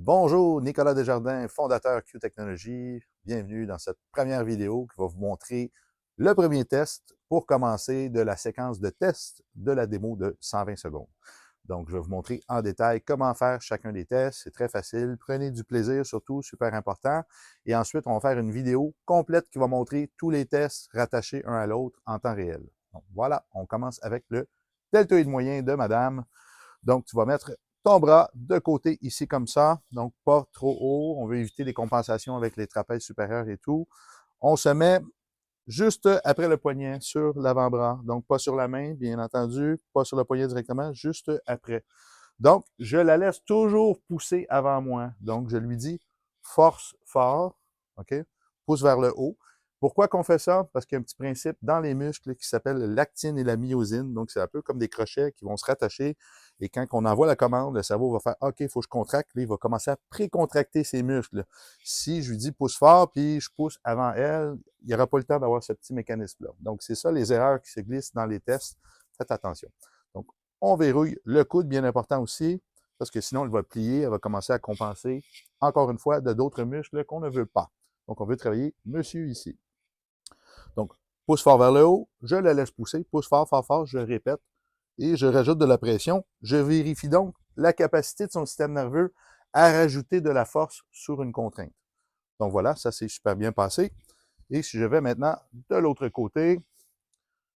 Bonjour, Nicolas Desjardins, fondateur Q Technologies. Bienvenue dans cette première vidéo qui va vous montrer le premier test pour commencer de la séquence de test de la démo de 120 secondes. Donc, je vais vous montrer en détail comment faire chacun des tests. C'est très facile. Prenez du plaisir, surtout, super important. Et ensuite, on va faire une vidéo complète qui va montrer tous les tests rattachés un à l'autre en temps réel. Donc, voilà, on commence avec le deltoïde moyen de madame. Donc, tu vas mettre ton bras de côté ici comme ça, donc pas trop haut. On veut éviter les compensations avec les trapèzes supérieurs et tout. On se met juste après le poignet sur l'avant-bras, donc pas sur la main, bien entendu, pas sur le poignet directement, juste après. Donc, je la laisse toujours pousser avant moi. Donc, je lui dis force fort, OK? Pousse vers le haut. Pourquoi qu'on fait ça? Parce qu'il y a un petit principe dans les muscles qui s'appelle l'actine et la myosine. Donc, c'est un peu comme des crochets qui vont se rattacher. Et quand on envoie la commande, le cerveau va faire OK, il faut que je contracte. Là, il va commencer à précontracter ses muscles. Si je lui dis pousse fort, puis je pousse avant elle, il n'y aura pas le temps d'avoir ce petit mécanisme-là. Donc, c'est ça les erreurs qui se glissent dans les tests. Faites attention. Donc, on verrouille le coude, bien important aussi, parce que sinon, elle va plier, elle va commencer à compenser, encore une fois, de d'autres muscles qu'on ne veut pas. Donc, on veut travailler monsieur ici. Donc, pousse fort vers le haut, je la laisse pousser, pousse fort, fort, fort, je répète, et je rajoute de la pression. Je vérifie donc la capacité de son système nerveux à rajouter de la force sur une contrainte. Donc voilà, ça s'est super bien passé. Et si je vais maintenant de l'autre côté,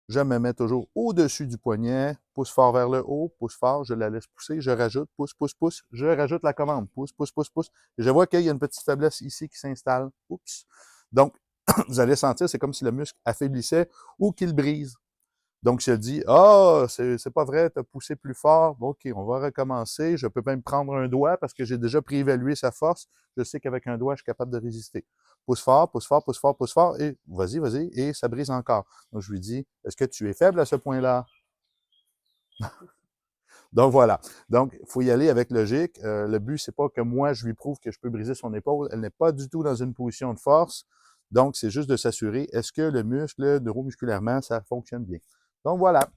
je me mets toujours au-dessus du poignet, pousse fort vers le haut, pousse fort, je la laisse pousser, je rajoute, pousse, pousse, pousse, je rajoute la commande, pousse, pousse, pousse, pousse. Et je vois qu'il y a une petite faiblesse ici qui s'installe. Oups. Donc, vous allez sentir, c'est comme si le muscle affaiblissait ou qu'il brise. Donc, je dis, ah, oh, c'est pas vrai, tu as poussé plus fort. Bon, OK, on va recommencer. Je peux même prendre un doigt parce que j'ai déjà préévalué sa force. Je sais qu'avec un doigt, je suis capable de résister. Pousse fort, pousse fort, pousse fort, pousse fort, et vas-y, vas-y, et ça brise encore. Donc, je lui dis, est-ce que tu es faible à ce point-là? Donc, voilà. Donc, il faut y aller avec logique. Le but, c'est pas que moi, je lui prouve que je peux briser son épaule. Elle n'est pas du tout dans une position de force. Donc, c'est juste de s'assurer, est-ce que le muscle, neuromusculairement, ça fonctionne bien? Donc, voilà.